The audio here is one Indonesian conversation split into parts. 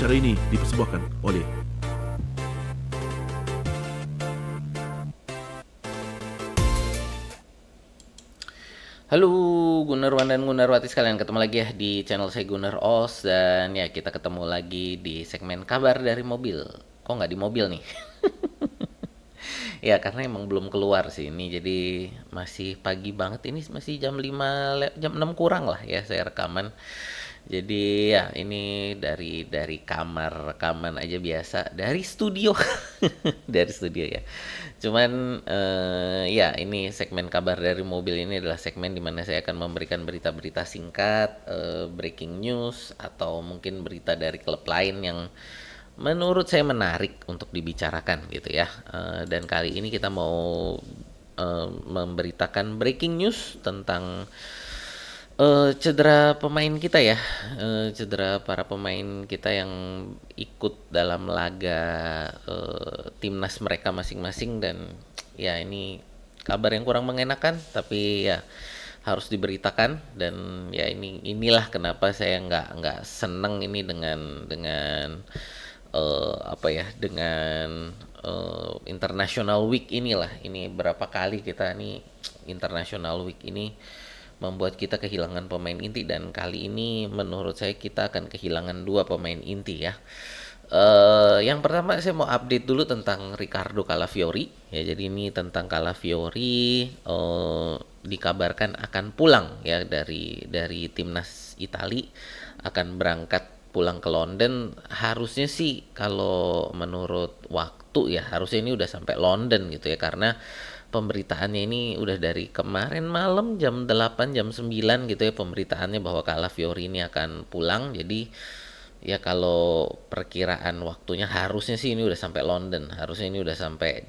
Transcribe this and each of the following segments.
Acara ini dipersembahkan oleh Halo Gunarwan dan Gunarwati sekalian, ketemu lagi ya di channel saya Gunar Os. Dan ya kita ketemu lagi di segmen kabar dari mobil. Kok nggak di mobil nih? Ya karena emang belum keluar sih ini, jadi masih pagi banget. Ini masih jam 6 kurang lah ya saya rekaman. Jadi ya ini dari kamar rekaman aja biasa, dari studio. Dari studio ya. Cuman ya ini segmen kabar dari mobil ini adalah segmen di mana saya akan memberikan berita-berita singkat, breaking news atau mungkin berita dari klub lain yang menurut saya menarik untuk dibicarakan gitu ya. Dan kali ini kita mau memberitakan breaking news tentang cedera pemain kita ya, cedera para pemain kita yang ikut dalam laga timnas mereka masing-masing. Dan ya ini kabar yang kurang mengenakan, tapi ya harus diberitakan. Dan ya inilah kenapa saya nggak seneng ini dengan apa ya, dengan International Week inilah. Ini berapa kali kita nih International Week ini membuat kita kehilangan pemain inti, dan kali ini menurut saya kita akan kehilangan dua pemain inti ya. Yang pertama saya mau update dulu tentang Riccardo Calafiori ya. Jadi ini tentang Calafiori, dikabarkan akan pulang ya dari timnas Itali, akan berangkat pulang ke London. Harusnya sih kalau menurut waktu ya harusnya ini udah sampai London gitu ya, karena pemberitaannya ini udah dari kemarin malam jam 8 jam 9 gitu ya, pemberitaannya bahwa Calafiori ini akan pulang. Jadi ya kalau perkiraan waktunya harusnya sih ini udah sampai London, harusnya ini udah sampai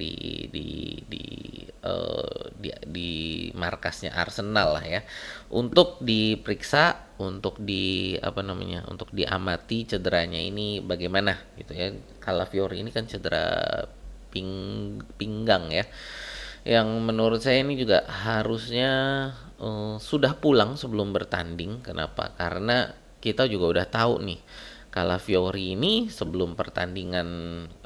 di markasnya Arsenal lah ya, untuk diperiksa, untuk di apa namanya, untuk diamati cederanya ini bagaimana gitu ya. Calafiori ini kan cedera pinggang ya, yang menurut saya ini juga harusnya sudah pulang sebelum bertanding. Kenapa? Karena kita juga udah tahu nih, Calafiori ini sebelum pertandingan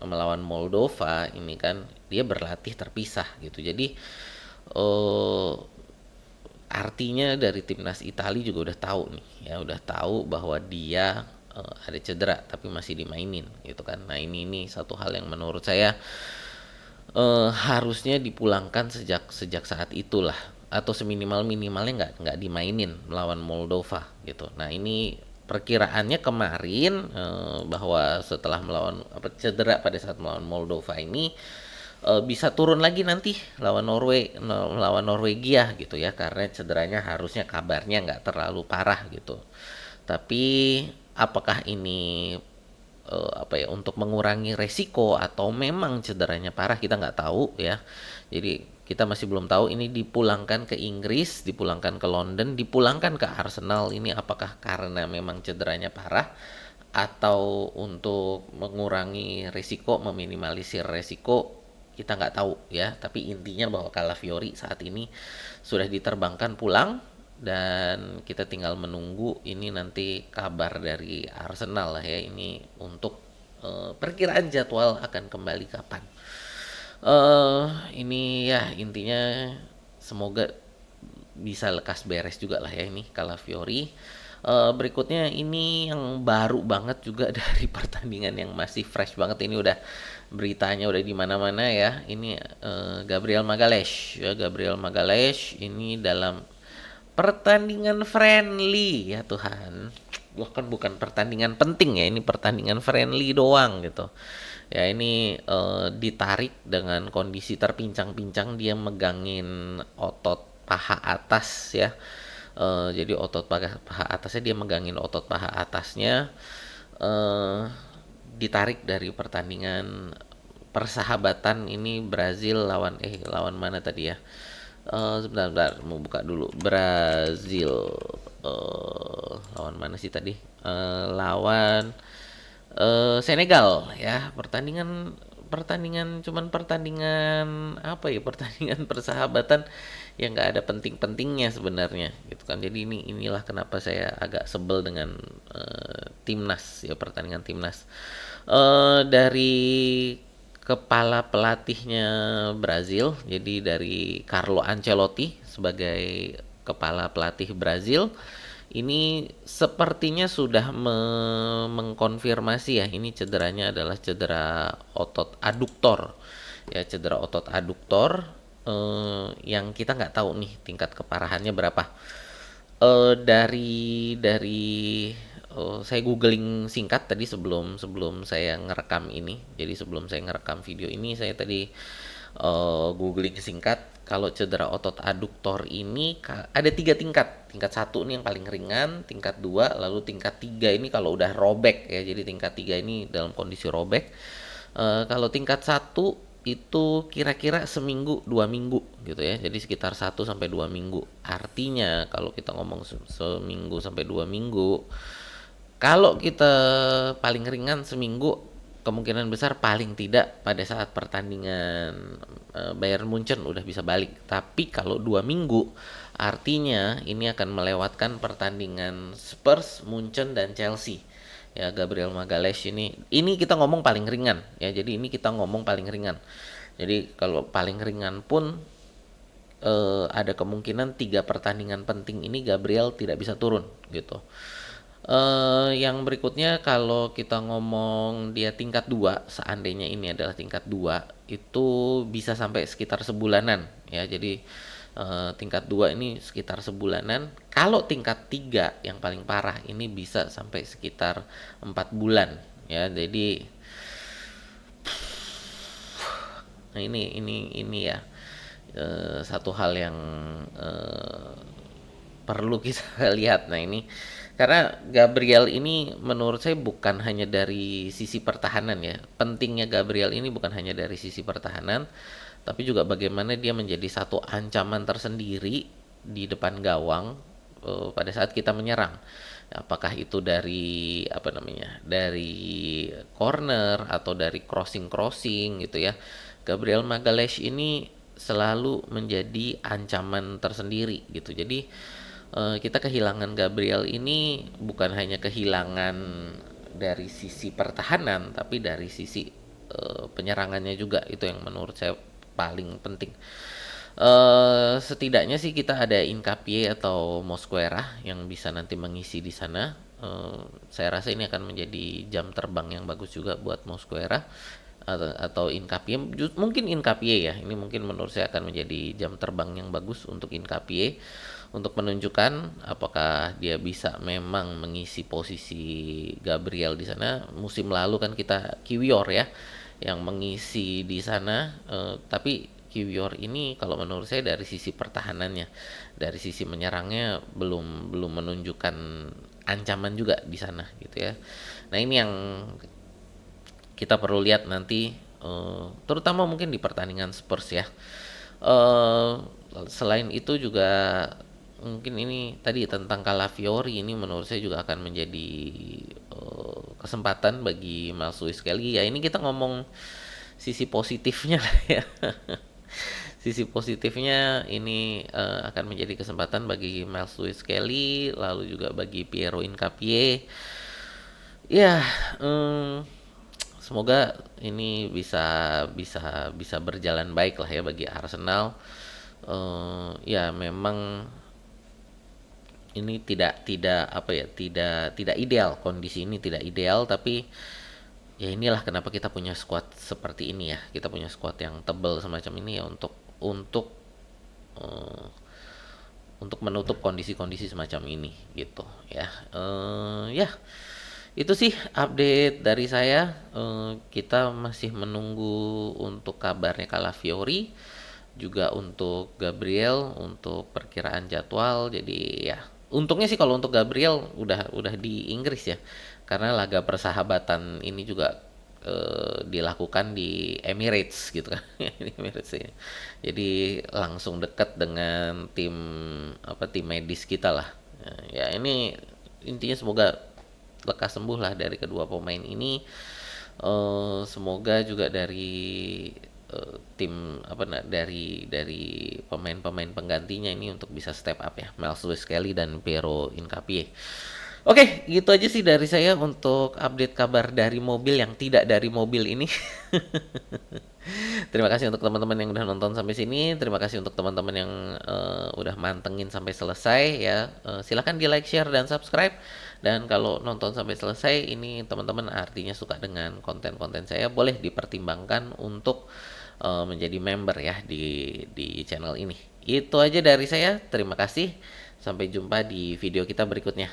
melawan Moldova ini kan dia berlatih terpisah gitu. Jadi eh, artinya dari timnas Italia juga udah tahu nih ya, udah tahu bahwa dia ada cedera tapi masih dimainin gitu kan. Nah ini satu hal yang menurut saya harusnya dipulangkan sejak sejak saat itulah, atau seminimal minimalnya nggak dimainin melawan Moldova gitu. Nah ini perkiraannya kemarin bahwa setelah melawan apa cedera pada saat melawan Moldova ini bisa turun lagi nanti melawan Norwegia gitu ya, karena cederanya harusnya kabarnya nggak terlalu parah gitu. Tapi apakah ini apa ya, untuk mengurangi resiko atau memang cederanya parah, kita nggak tahu ya. Jadi kita masih belum tahu ini dipulangkan ke Inggris, dipulangkan ke London, dipulangkan ke Arsenal ini apakah karena memang cederanya parah atau untuk mengurangi resiko, meminimalisir resiko, kita nggak tahu ya. Tapi intinya bahwa Calafiori saat ini sudah diterbangkan pulang, dan kita tinggal menunggu ini nanti kabar dari Arsenal lah ya, ini untuk perkiraan jadwal akan kembali kapan. Ini ya intinya semoga bisa lekas beres juga lah ya ini Calafiori. Berikutnya ini yang baru banget juga dari pertandingan yang masih fresh banget, ini udah beritanya udah di mana-mana ya. Ini Gabriel Magalhaes ya, Gabriel Magalhaes ini dalam pertandingan friendly ya Tuhan. Wah kan bukan pertandingan penting ya, ini pertandingan friendly doang gitu. Ya ini ditarik dengan kondisi terpincang-pincang, dia megangin otot paha atas ya. Jadi otot paha atasnya, dia megangin otot paha atasnya. eh Ditarik dari pertandingan persahabatan ini Brazil lawan mana tadi ya? Sebentar, mau buka dulu. Brazil lawan mana sih tadi? Lawan Senegal ya. pertandingan apa ya, pertandingan persahabatan yang nggak ada penting-pentingnya sebenarnya gitu kan. Jadi inilah kenapa saya agak sebel dengan timnas ya, pertandingan timnas. Dari kepala pelatihnya Brazil, jadi dari Carlo Ancelotti sebagai kepala pelatih Brazil, ini sepertinya sudah mengkonfirmasi ya, ini cederanya adalah cedera otot aduktor. Ya, cedera otot aduktor yang kita nggak tahu nih tingkat keparahannya berapa. Dari saya googling singkat tadi sebelum sebelum saya ngerekam ini. Jadi sebelum saya ngerekam video ini, saya tadi googling singkat. Kalau cedera otot aduktor ini ada 3 tingkat. Tingkat 1 ini yang paling ringan, tingkat 2, lalu tingkat 3 ini kalau udah robek ya. Jadi tingkat 3 ini dalam kondisi robek. Kalau tingkat 1 itu kira-kira seminggu 2 minggu gitu ya, jadi sekitar 1 sampai 2 minggu. Artinya kalau kita ngomong seminggu sampai 2 minggu, kalau kita paling ringan seminggu, kemungkinan besar paling tidak pada saat pertandingan Bayern Munchen udah bisa balik. Tapi kalau 2 minggu, artinya ini akan melewatkan pertandingan Spurs, Munchen dan Chelsea. Ya, Gabriel Magalhaes ini kita ngomong paling ringan ya. Jadi ini kita ngomong paling ringan. Jadi kalau paling ringan pun ada kemungkinan 3 pertandingan penting ini Gabriel tidak bisa turun gitu. Yang berikutnya kalau kita ngomong dia tingkat 2, seandainya ini adalah tingkat 2, itu bisa sampai sekitar sebulanan ya. Jadi tingkat 2 ini sekitar sebulanan. Kalau tingkat 3 yang paling parah ini bisa sampai sekitar 4 bulan ya. Jadi nah ini ya satu hal yang perlu kita lihat. Nah ini karena Gabriel ini menurut saya bukan hanya dari sisi pertahanan ya. Pentingnya Gabriel ini bukan hanya dari sisi pertahanan, tapi juga bagaimana dia menjadi satu ancaman tersendiri di depan gawang pada saat kita menyerang. Apakah itu dari apa namanya, dari corner atau dari crossing gitu ya. Gabriel Magalhaes ini selalu menjadi ancaman tersendiri gitu. Jadi kita kehilangan Gabriel ini bukan hanya kehilangan dari sisi pertahanan, tapi dari sisi penyerangannya juga. Itu yang menurut saya paling penting. Setidaknya sih kita ada Hincapié atau Mosquera yang bisa nanti mengisi di sana. Saya rasa ini akan menjadi jam terbang yang bagus juga buat Mosquera atau Hincapié. Mungkin Hincapié ya. Ini mungkin menurut saya akan menjadi jam terbang yang bagus untuk Hincapié, untuk menunjukkan apakah dia bisa memang mengisi posisi Gabriel di sana. Musim lalu kan kita Kiwior ya yang mengisi di sana, tapi Kiwior ini kalau menurut saya dari sisi pertahanannya, dari sisi menyerangnya belum menunjukkan ancaman juga di sana gitu ya. Nah ini yang kita perlu lihat nanti, terutama mungkin di pertandingan Spurs ya. Selain itu juga mungkin ini tadi tentang Calafiori, ini menurut saya juga akan menjadi kesempatan bagi Miles Lewis Skelly ya. Ini kita ngomong sisi positifnya lah ya. Sisi positifnya ini akan menjadi kesempatan bagi Miles Lewis Skelly, lalu juga bagi Piero Hincapié. Ya, semoga ini bisa berjalan baik lah ya bagi Arsenal. Ya memang ini tidak apa ya, tidak ideal, kondisi ini tidak ideal, tapi ya inilah kenapa kita punya squad seperti ini ya. Kita punya squad yang tebal semacam ini ya eh, untuk menutup kondisi-kondisi semacam ini gitu ya. Ya itu sih update dari saya. Kita masih menunggu untuk kabarnya Calafiori, juga untuk Gabriel, untuk perkiraan jadwal. Jadi ya untungnya sih kalau untuk Gabriel udah di Inggris ya, karena laga persahabatan ini juga dilakukan di Emirates gitu kan. Di Emirates ya. Jadi langsung dekat dengan tim medis kita lah. Ya ini intinya semoga lekas sembuh lah dari kedua pemain ini. Semoga juga dari tim apa dari pemain-pemain penggantinya ini untuk bisa step up ya, Miles Lewis Kelly dan Piero Hincapié. Oke, gitu aja sih dari saya untuk update kabar dari mobil yang tidak dari mobil ini. Terima kasih untuk teman-teman yang udah nonton sampai sini. Terima kasih untuk teman-teman yang udah mantengin sampai selesai ya. Silahkan di like, share, dan subscribe. Dan kalau nonton sampai selesai, ini teman-teman artinya suka dengan konten-konten saya, boleh dipertimbangkan untuk menjadi member ya di channel ini. Itu aja dari saya. Terima kasih. Sampai jumpa di video kita berikutnya.